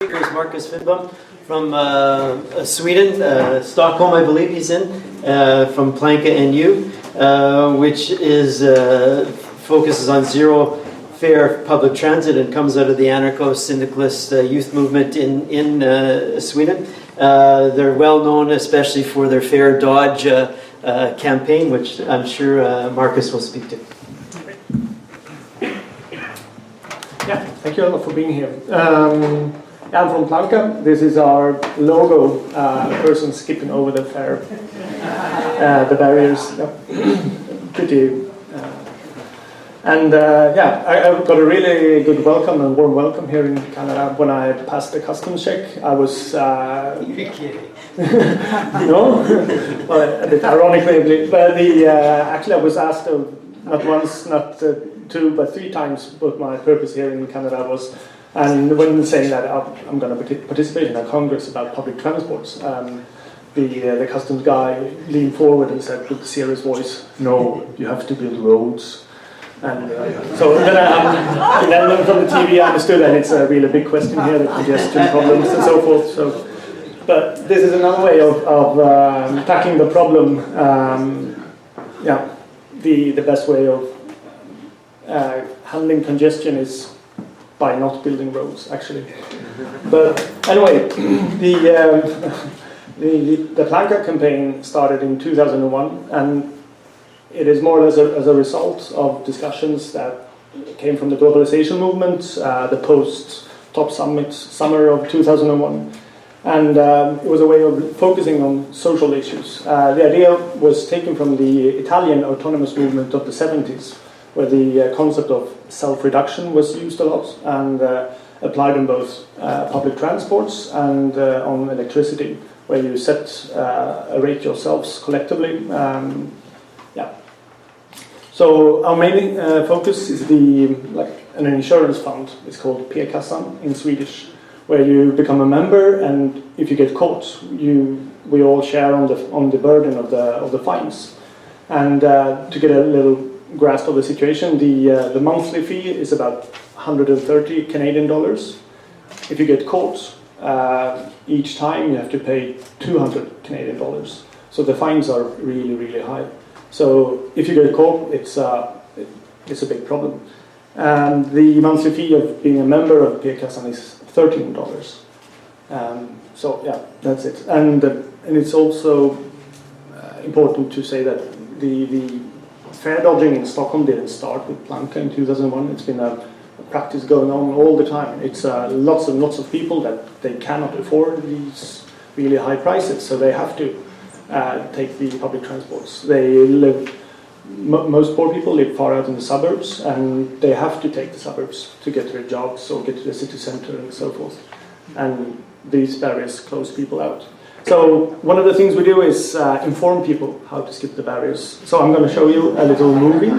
Speaker is Marcus Finbom from Sweden, Stockholm, I believe he's in, from Planka.nu, which is focuses on zero fare public transit and comes out of the anarcho-syndicalist youth movement in Sweden. They're well known, especially for their Fair Dodge campaign, which I'm sure Marcus will speak to. Yeah, thank you a lot for being here. I'm from Planka. This is our logo, person skipping over the fare, the barriers. Pretty. I got a really good welcome and warm welcome here in Canada. When I passed the customs check, I was no, well, a bit ironically, but actually I was asked not once, not two, but three times what my purpose here in Canada was. And when saying that I'm going to participate in a congress about public transports, the customs guy leaned forward and said with a serious voice, "No, you have to build roads." And so then from the TV I understood that it's a really big question here, the congestion problems and so forth. So, but this is another way of tackling the problem. The best way of handling congestion is by not building roads, actually. But anyway, the Planka campaign started in 2001, and it is more or less as a result of discussions that came from the globalization movement, the post-top summit summer of 2001. And it was a way of focusing on social issues. The idea was taken from the Italian autonomous movement of the 70s, where the concept of self-reduction was used a lot and applied on both public transports and on electricity, where you set a rate yourselves collectively. So our main focus is an insurance fund. It's called p-kassan in Swedish, where you become a member, and if you get caught, we all share on the burden of the fines. And to get a little grasp of the situation, the monthly fee is about 130 Canadian dollars. If you get caught, each time you have to pay 200 Canadian dollars. So the fines are really, really high. So if you get caught, it's a big problem. And the monthly fee of being a member of p-kassan is $13. So yeah, that's it. And it's also important to say that the fare dodging in Stockholm didn't start with Planka in 2001. It's been a practice going on all the time. It's lots and lots of people that they cannot afford these really high prices, so they have to take the public transports. They live. Most poor people live far out in the suburbs, and they have to take the suburbs to get to their jobs or get to the city center and so forth. And these barriers close people out. So one of the things we do is inform people how to skip the barriers. So I'm going to show you a little movie.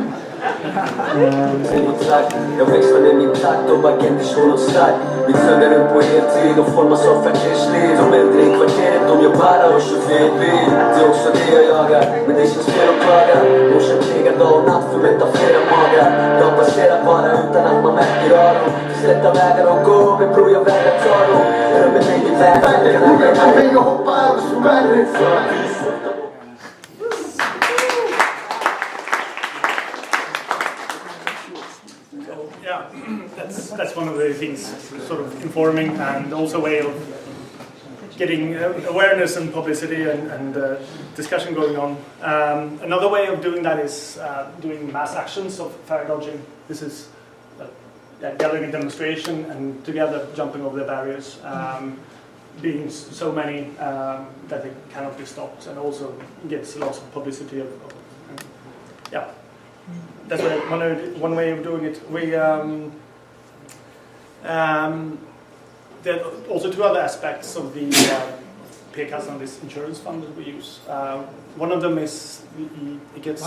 Jag växlade min takt och bagendition och stark. Vi följde runt på heltid och formas av kvartersliv. De äldre i kvarteret, de gör bara och 24 bil. Det är också det jag jagar, men det känns fel att klaga. De kör krigar dag och natt för att mätta flera magar. Jag passerar bara utan att man märker av dem. Slätta vägar och gå, men bror jag vägrar ta dem. Rummet är i vägen. Jag hoppar över spärren för att visa. Yeah, that's one of the things, sort of informing, and also a way of getting awareness and publicity and discussion going on. Another way of doing that is doing mass actions of fare dodging. This is gathering a demonstration and together jumping over the barriers, being so many that they cannot be stopped, and also gets lots of publicity yeah. That's one way of doing it. There are also two other aspects of the p-kassan, this insurance fund that we use. One of them is it gets.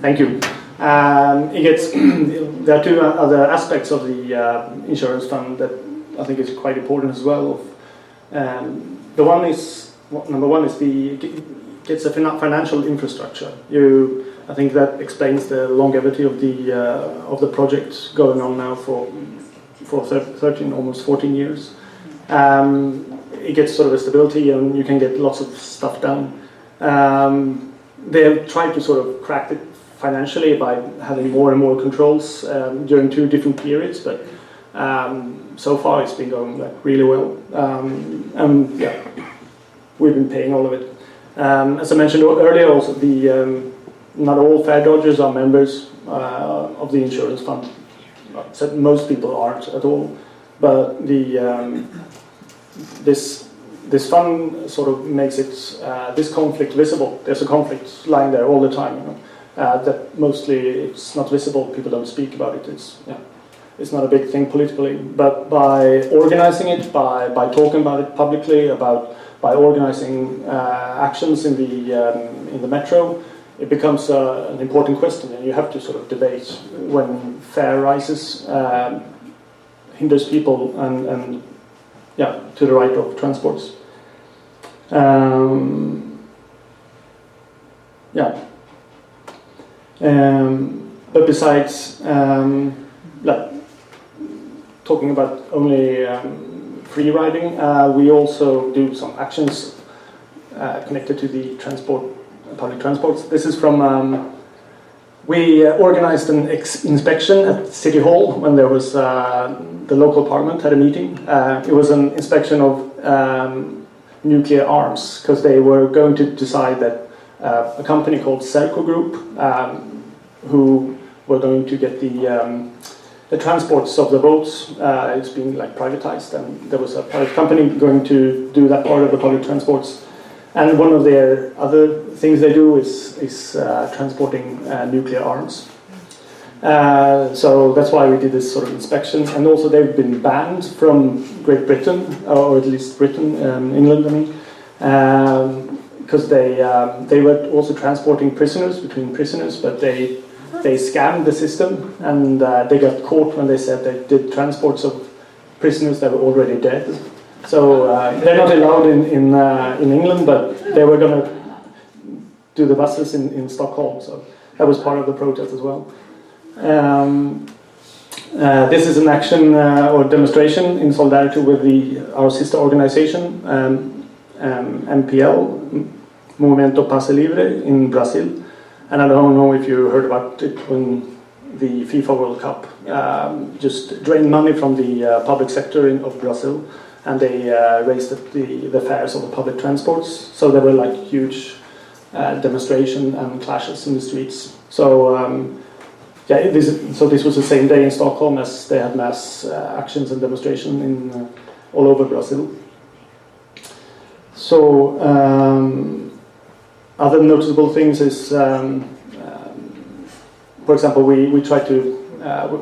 Thank you. It gets. There are two other aspects of the insurance fund that I think is quite important as well. Number one is gets a financial infrastructure. I think that explains the longevity of the project going on now for 13, almost 14 years. It gets sort of a stability, and you can get lots of stuff done. They've tried to sort of crack it financially by having more and more controls during 2 different periods, but so far it's been going like really well. And yeah, we've been paying all of it. As I mentioned earlier, also not all fare dodgers are members of the insurance fund. So most people aren't at all, but this fund sort of makes it this conflict visible. There's a conflict lying there all the time, you know, that mostly it's not visible. People don't speak about it. It's not a big thing politically, but by organizing it, by talking about it publicly, by organizing actions in the metro, it becomes an important question, and you have to sort of debate when fare rises hinders people and to the right of transports. But besides talking about only free riding, we also do some actions connected to the public transports. This is from we organized an inspection at City Hall when there was the local parliament had a meeting. It was an inspection of nuclear arms, because they were going to decide that a company called Serco Group, who were going to get the transports of the boats, it's being like privatized, and there was a private company going to do that part of the public transports. And one of their other things they do is transporting nuclear arms. So that's why we did this sort of inspection. And also they've been banned from Great Britain, or at least Britain, England, I mean, because they were also transporting prisoners between prisoners, but they scammed the system, and they got caught when they said they did transports of prisoners that were already dead. So they're not allowed in England, but they were going to do the buses in Stockholm. So that was part of the protest as well. This is an action or demonstration in solidarity with our sister organization, MPL, Movimento Passe Livre in Brazil. And I don't know if you heard about it when the FIFA World Cup just drained money from the public sector of Brazil, and they raised the fares of the public transports. So there were like huge demonstration and clashes in the streets. So this was the same day in Stockholm as they had mass actions and demonstration in all over Brazil. So other noticeable things is, for example, we try to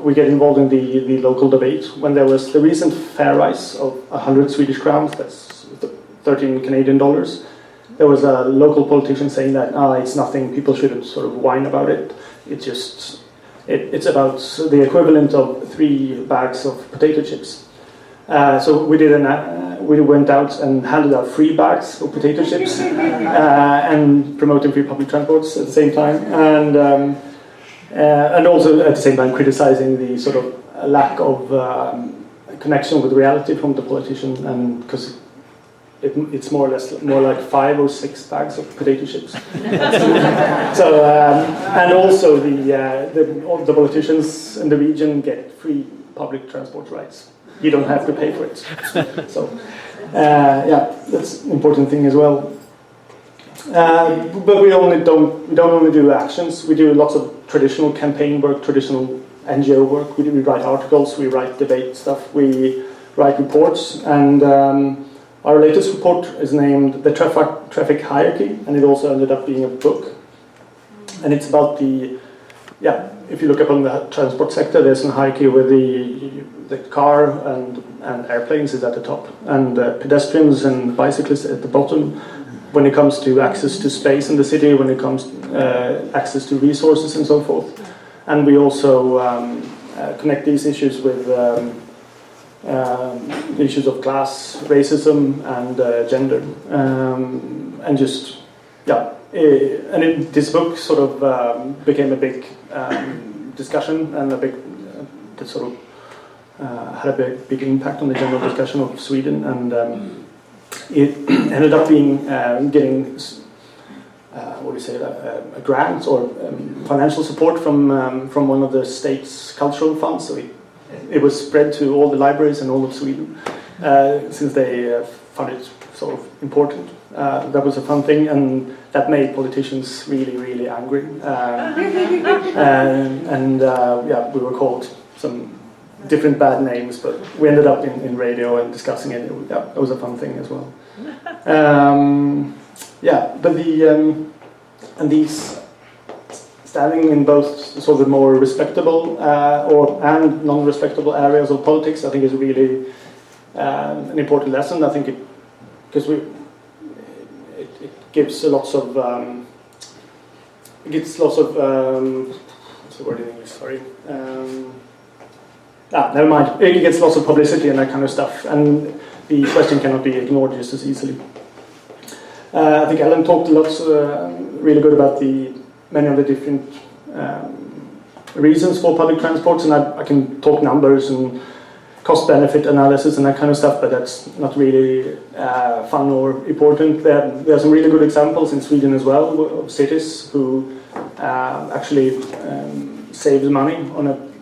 we get involved in the local debate. When there was the recent fare rise of 100 Swedish crowns, that's 13 Canadian dollars, there was a local politician saying that it's nothing, people shouldn't sort of whine about it. It's about the equivalent of 3 bags of potato chips. So we went out and handed out 3 bags of potato chips and promoting free public transports at the same time, and also at the same time criticizing the sort of lack of connection with reality from the politician, and because it's more like 5 or 6 bags of potato chips. So and also the politicians in the region get free public transport rights. You don't have to pay for it. So that's an important thing as well. But we don't only do actions. We do lots of traditional campaign work, traditional NGO work. We write articles, we write debate stuff, we write reports, and our latest report is named The Traffic Hierarchy, and it also ended up being a book. And it's about if you look upon the transport sector, there's a hierarchy where the car and airplanes is at the top, and pedestrians and bicyclists at the bottom. When it comes to access to space in the city, when it comes access to resources and so forth. And we also connect these issues with the issues of class, racism, and gender. And just, this book sort of became a big discussion and a big that sort of had a big impact on the general discussion of Sweden, and it ended up being getting a grant or financial support from one of the state's cultural funds. So it was spread to all the libraries in all of Sweden since they found it sort of important. That was a fun thing, and that made politicians really, really angry. We were called some different bad names, but we ended up in radio and discussing it. That was a fun thing as well. But and these standing in both sort of more respectable and non-respectable areas of politics, I think is really an important lesson. I think because it gives lots of what's the word in English? Sorry. Never mind. It gets lots of publicity and that kind of stuff, and the question cannot be ignored just as easily. I think Ellen talked a lot, really good about many of the different reasons for public transports, and I can talk numbers and cost-benefit analysis and that kind of stuff, but that's not really fun or important. There are some really good examples in Sweden as well of cities who actually saved money on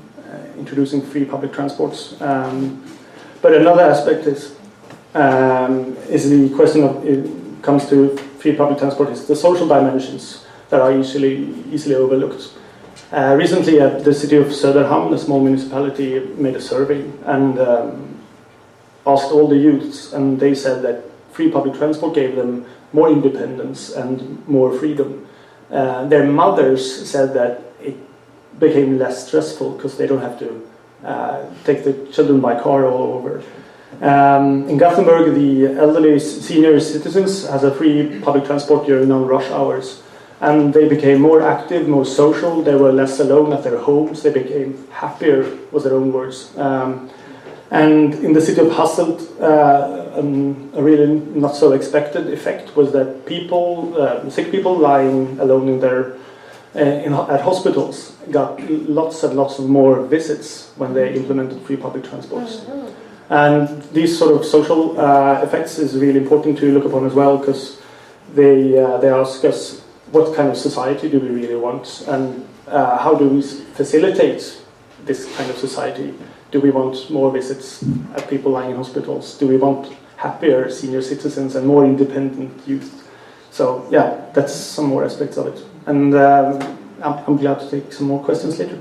introducing free public transports. But another aspect is the question of, it comes to free public transport, is the social dimensions that are easily overlooked. Recently at the city of Söderhamn, a small municipality, made a survey and asked all the youths, and they said that free public transport gave them more independence and more freedom. Their mothers said that it became less stressful because they don't have to take the children by car all over. In Gothenburg, the elderly senior citizens has a free public transport during non-rush hours, and they became more active, more social. They were less alone at their homes. They became happier, was their own words. And in the city of Hasselt, a really not so expected effect was that sick people lying alone in their at hospitals got lots and lots of more visits when they implemented free public transports. And these sort of social effects is really important to look upon as well, because they ask us, what kind of society do we really want, and how do we facilitate this kind of society? Do we want more visits at people lying in hospitals? Do we want happier senior citizens and more independent youth? So yeah, that's some more aspects of it. And I'm glad to take some more questions later.